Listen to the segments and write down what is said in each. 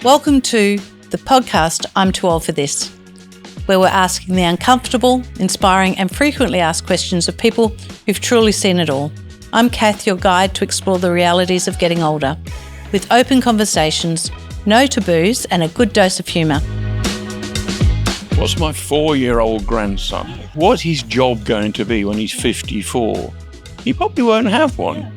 Welcome to the podcast I'm Too Old for This, where we're asking the uncomfortable, inspiring and frequently asked questions of people who've truly seen it all. I'm Cath, your guide to explore the realities of getting older, with open conversations, no taboos and a good dose of humour. What's my 4-year-old grandson? What's his job going to be when he's 54? He probably won't have one.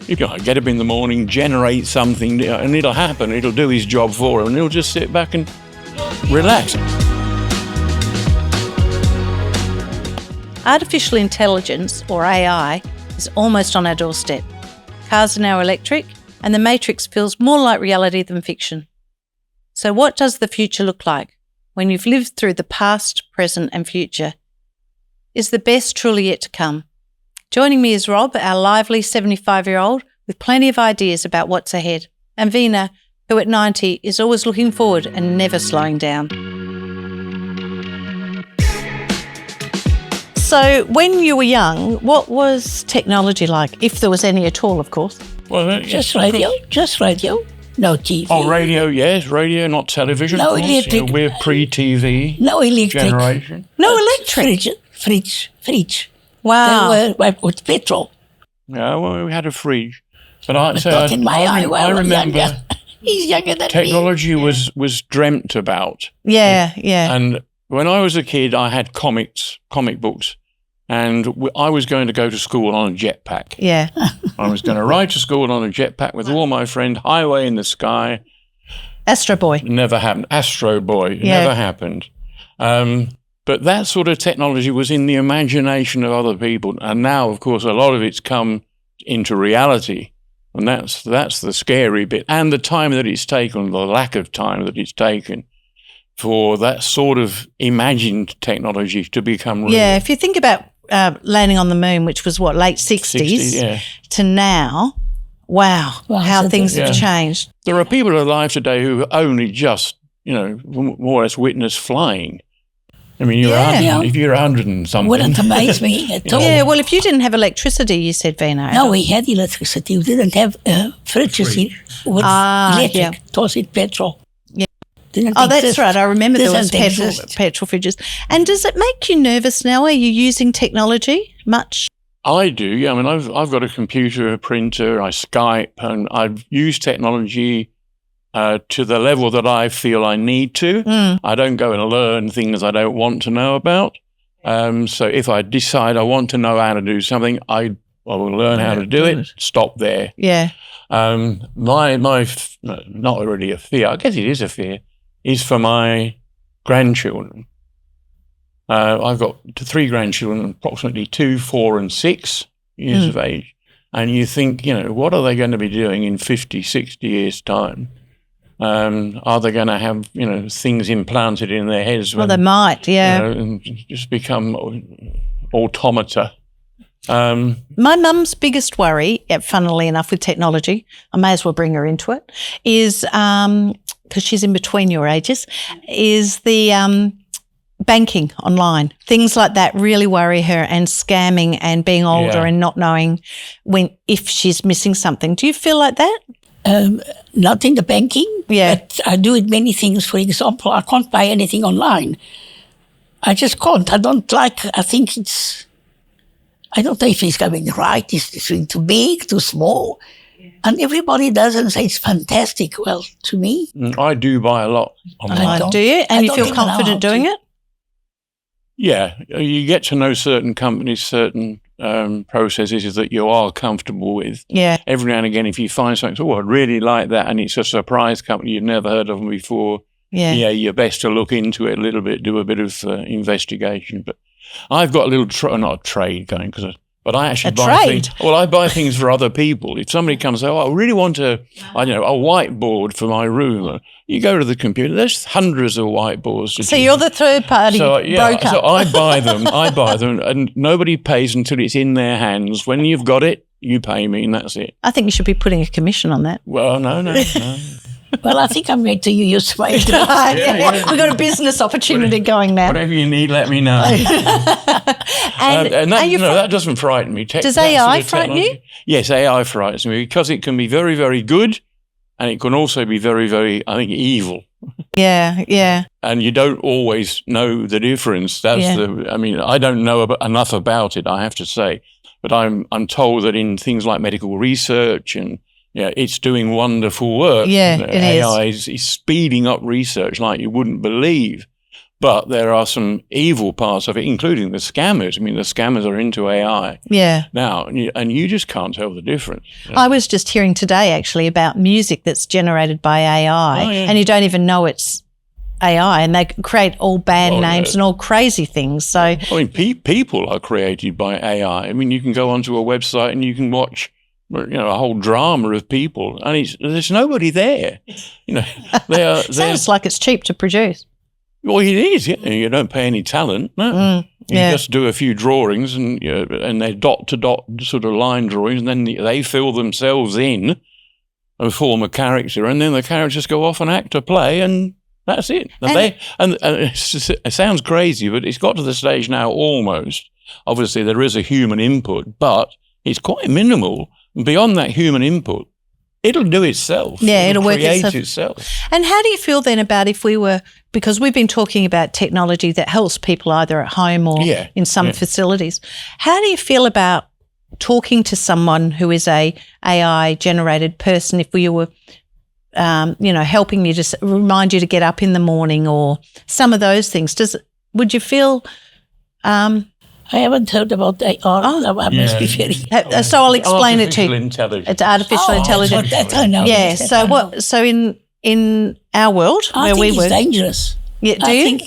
You can get up in the morning, generate something, and it'll happen. It'll do his job for him, and he'll just sit back and relax. Artificial intelligence, or AI, is almost on our doorstep. Cars are now electric, and the Matrix feels more like reality than fiction. So what does the future look like when you've lived through the past, present and future? Is the best truly yet to come? Joining me is Rob, our lively 75-year-old, with plenty of ideas about what's ahead, and Vina, who at 90 is always looking forward and never slowing down. So when you were young, what was technology like, if there was any at all, of course? Well, just radio. No TV. Oh, radio, yes, radio, not television. No of course. electric. We're pre-TV No electric. generation. No electric? Fridge. Wow. They were with petrol. Yeah, well, we had a fridge. But Not in my eye. I remember Younger. He's younger than technology was dreamt about. Yeah. And when I was a kid, I had comic books, and I was going to go to school on a jetpack. Yeah. I was going to ride to school on a jetpack with all my friends, highway in the sky. Astro Boy. Never happened. Astro Boy, never happened. But that sort of technology was in the imagination of other people. And now, of course, a lot of it's come into reality. And that's the scary bit. And the time that it's taken, the lack of time that it's taken for that sort of imagined technology to become real. Yeah, if you think about landing on the moon, which was late 60s, to now, wow, how things have changed. There are people alive today who only just, more or less witnessed flying. I mean, if you're 100 and something. Wouldn't amaze me at all. Yeah, well, if you didn't have electricity, you said, Vina. No, we had electricity. We didn't have fridges with electric. Yeah. It was in petrol. Yeah. Didn't that's exist. right. I remember there was Doesn't petrol fridges. And does it make you nervous now? Are you using technology much? I do, yeah. I mean, I've got a computer, a printer, I Skype, and I've used technology to the level that I feel I need to. I don't go and learn things I don't want to know about. So if I decide I want to know how to do something, I will learn how to do it, stop there. Yeah. My not really a fear, I guess it is a fear, is for my grandchildren. I've got 3 grandchildren, approximately 2, 4 and 6 years of age. And you think, what are they going to be doing in 50, 60 years' time? Are they going to have, things implanted in their heads? Well, they might, yeah. And just become automata. My mum's biggest worry, funnily enough, with technology, I may as well bring her into it, is, because she's in between your ages, is the banking online. Things like that really worry her, and scamming and being older and not knowing if she's missing something. Do you feel like that? Not in the banking, but I do it many things. For example, I can't buy anything online. I just can't. I don't know if it's going right. Is it too big, too small? Yeah. And everybody does and say it's fantastic. Well, to me. I do buy a lot online. Do you? And you feel confident doing it? Yeah. You get to know certain companies, certain processes that you are comfortable with. Yeah. Every now and again, if you find something, I really like that, and it's a surprise company, you've never heard of them before, you're best to look into it a little bit, do a bit of investigation. But I've got a little, not a trade going, but I actually buy things. Well, I buy things for other people. If somebody comes and says, I really want a whiteboard for my room, you go to the computer, there's hundreds of whiteboards. So you're the third-party broker. So I buy them, and nobody pays until it's in their hands. When you've got it, you pay me, and that's it. I think you should be putting a commission on that. Well, no. Well, I think I'm going to use my We've got a business opportunity going now. Whatever you need, let me know. and that doesn't frighten me. Does AI frighten you? Yes, AI frightens me because it can be very, very good and it can also be very, very, I think, evil. Yeah, yeah. And you don't always know the difference. That's I mean, I don't know enough about it, I have to say, but I'm told that in things like medical research and it's doing wonderful work. Yeah, it AI is speeding up research like you wouldn't believe. But there are some evil parts of it, including the scammers. I mean, the scammers are into AI now, and you just can't tell the difference. I was just hearing today, actually, about music that's generated by AI, and you don't even know it's AI, and they create all band names and all crazy things. So, I mean, people are created by AI. I mean, you can go onto a website and you can watch a whole drama of people, and there's nobody there. Sounds like it's cheap to produce. Well, it is. Yeah. You don't pay any talent. No. You just do a few drawings and they're dot to dot sort of line drawings, and then they fill themselves in and form a character, and then the characters go off and act a play, and that's it. And it sounds crazy, but it's got to the stage now almost. Obviously, there is a human input, but it's quite minimal. Beyond that human input, it'll do itself. Yeah, it'll work itself. And how do you feel then about if we were, because we've been talking about technology that helps people either at home or in some facilities. How do you feel about talking to someone who is a AI-generated person if we were, helping you to remind you to get up in the morning or some of those things? Would you feel... I haven't heard about AI. I must be very. So I'll explain it to you. It's artificial intelligence. That I know. Yeah. So in our world where we work, it's dangerous. Yeah. Do you?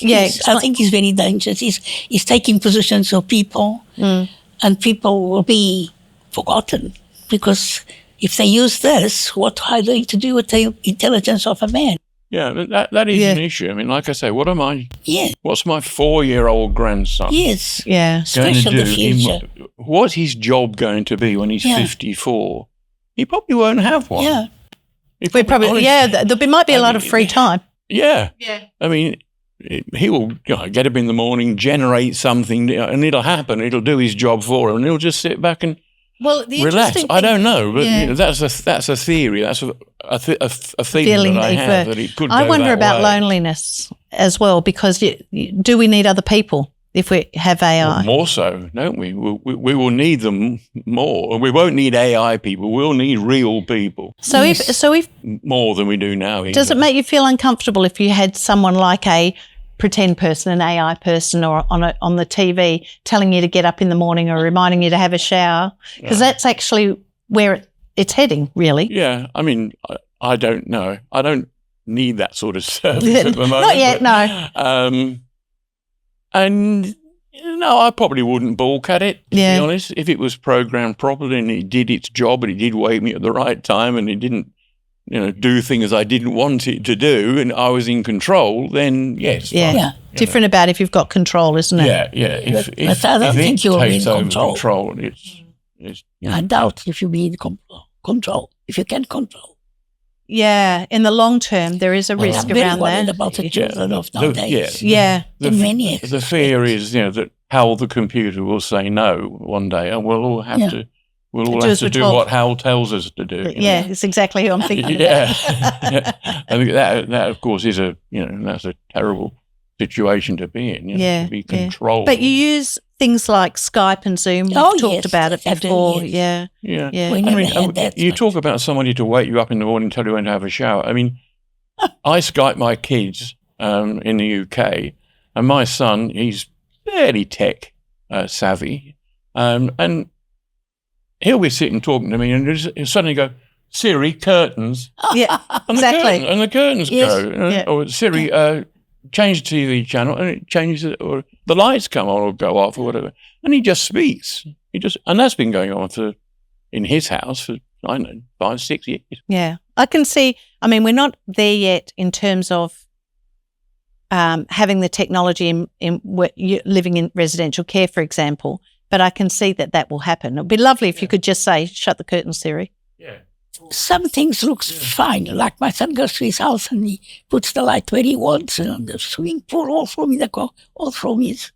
I think it's very dangerous. It's taking positions of people, and people will be forgotten because if they use this, what are they going to do with the intelligence of a man? Yeah, that is an issue. I mean, like I say, what am I? Yeah. What's my 4-year-old grandson? Yes. Yeah. Especially the future. What's his job going to be when he's 54? He probably won't have one. Yeah. There might be a lot of free time. Yeah. Yeah. I mean, he will get up in the morning, generate something, and it'll happen. It'll do his job for him, and he'll just sit back and relax. I don't know, but that's a theory. That's a feeling that I have that it could. I wonder about way. Loneliness as well, because do we need other people if we have AI? Well, more so, don't we? We will need them more. We won't need AI people. We'll need real people. So if more than we do now. Does it make you feel uncomfortable if you had someone like a pretend person, an AI person, or on the TV telling you to get up in the morning or reminding you to have a shower? Because that's actually where it's heading, really. Yeah, I mean, I don't know. I don't need that sort of service at the moment. Not yet, no. And no, I probably wouldn't balk at it, to be honest. If it was programmed properly and it did its job and it did wake me at the right time and it didn't do things I didn't want it to do, and I was in control, then yes. Yeah. Different about if you've got control, isn't it? Yeah. But I don't think you'll be in control. I doubt if you'll be in control, if you can control. Yeah, in the long term, there is a risk around that. About the children of nowadays. The fear is, that Hal the computer will say no one day, and we'll all have to. We'll all have to do what Hal tells us to do. Yeah, it's exactly who I'm thinking. I think that of course is that's a terrible situation to be in. To be controlled. But you use things like Skype and Zoom. We've talked about it before. Yeah. You talk about somebody to wake you up in the morning and tell you when to have a shower. I mean, I Skype my kids in the UK, and my son, he's fairly tech savvy, and he'll be sitting talking to me, and he'll suddenly go, "Siri, curtains." Yeah, and exactly. The curtains go. Or Siri, change the TV channel, and it changes it, or the lights come on or go off or whatever. And he just speaks. And that's been going on in his house for, I don't know, 5-6 years. Yeah. I can see, I mean, we're not there yet in terms of having the technology in living in residential care, for example. But I can see that will happen. It would be lovely if you could just say, shut the curtains, Siri. Yeah. Some things looks fine. Like my son goes to his house and he puts the light where he wants, and the swimming pool all from his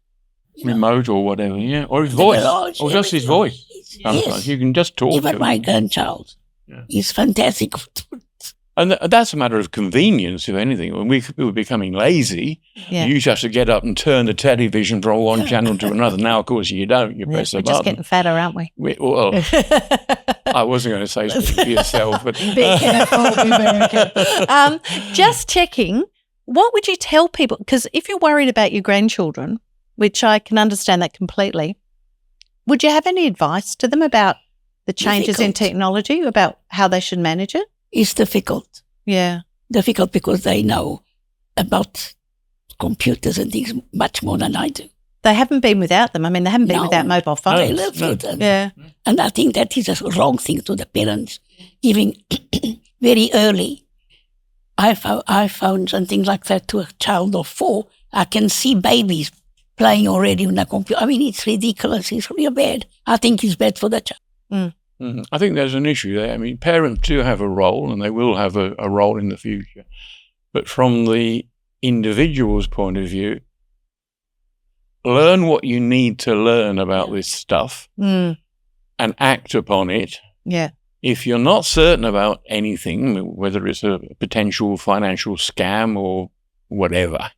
remote or whatever, or his voice, or just his voice. Sometimes you can just talk. Even my grandchild, he's fantastic. And that's a matter of convenience, if anything. When we were becoming lazy, you used to have to get up and turn the television from one channel to another. Now, of course, you don't. You press a button. We're just getting fatter, aren't we? Well, I wasn't going to say something for yourself. But be careful, be very careful. Just checking, what would you tell people? Because if you're worried about your grandchildren, which I can understand that completely, would you have any advice to them about the changes in technology, about how they should manage it? It's difficult. Yeah. Difficult because they know about computers and things much more than I do. They haven't been without them. I mean, they haven't been without mobile phones. They live with them. Yeah. And I think that is a wrong thing to the parents, giving very early iPhones and things like that to a child of 4. I can see babies playing already on a computer. I mean, it's ridiculous. It's really bad. I think it's bad for the child. Mm. Mm-hmm. I think there's an issue there. I mean, parents do have a role, and they will have a role in the future. But from the individual's point of view, learn what you need to learn about this stuff and act upon it. Yeah. If you're not certain about anything, whether it's a potential financial scam or whatever,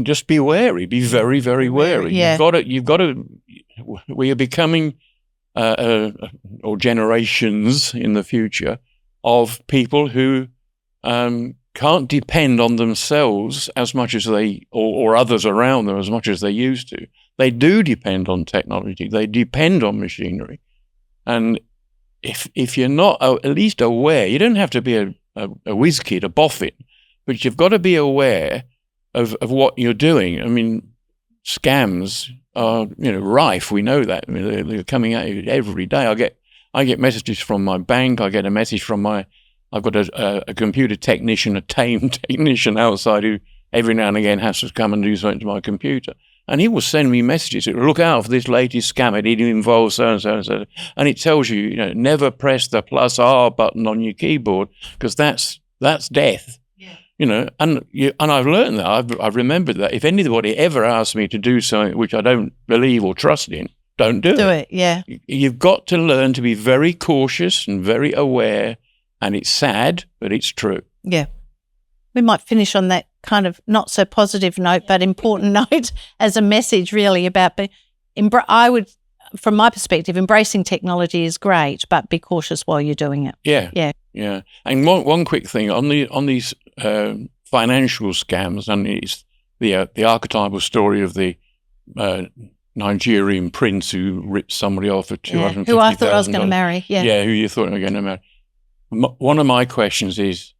just be wary. Be very, very wary. Yeah. You've got to. We are becoming. Or generations in the future of people who can't depend on themselves as much as they, or others around them as much as they used to. They do depend on technology. They depend on machinery. And if you're not at least aware, you don't have to be a whiz kid, a boffin, but you've got to be aware of what you're doing. I mean, scams are, rife. We know that. I mean, they're coming at you every day. I get messages from my bank. I get a message from I've got a computer technician, a tame technician outside who every now and again has to come and do something to my computer. And he will send me messages. Look out for this latest scam. It involves so and so and so. And it tells you, never press the +R button on your keyboard because that's death. And I've learned that. I've remembered that. If anybody ever asks me to do something which I don't believe or trust in, don't do it. Do it, yeah. You've got to learn to be very cautious and very aware, and it's sad, but it's true. Yeah. We might finish on that kind of not so positive note, but important note as a message really about, from my perspective, embracing technology is great, but be cautious while you're doing it. Yeah. Yeah. Yeah. And one quick thing on these financial scams, and it's the archetypal story of the Nigerian prince who ripped somebody off for $250,000. Who I thought I was going to marry. Yeah. Yeah, who you thought you were going to marry. One of my questions is,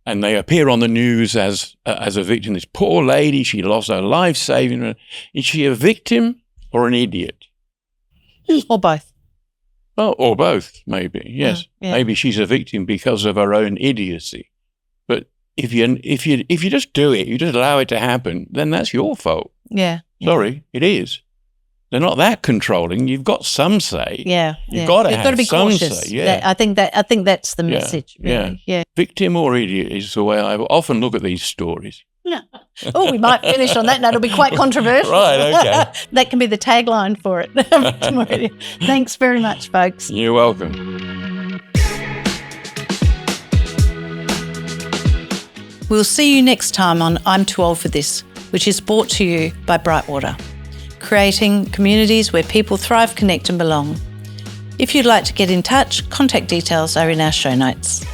and they appear on the news as a victim, this poor lady, she lost her life saving her. Is she a victim or an idiot? Or both. Oh, or both, maybe. Yes, yeah. Maybe she's a victim because of her own idiocy. But if you just do it, you just allow it to happen, then that's your fault. Yeah. Sorry, it is. They're not that controlling. You've got some say. Yeah. You've got to be some cautious. say. Yeah. I think that's the message. Really. Yeah. Victim or idiot is the way I often look at these stories. Oh, we might finish on that note. It'll be quite controversial. Right, okay. That can be the tagline for it. Thanks very much, folks. You're welcome. We'll see you next time on I'm Too Old for This, which is brought to you by Brightwater, creating communities where people thrive, connect and belong. If you'd like to get in touch, contact details are in our show notes.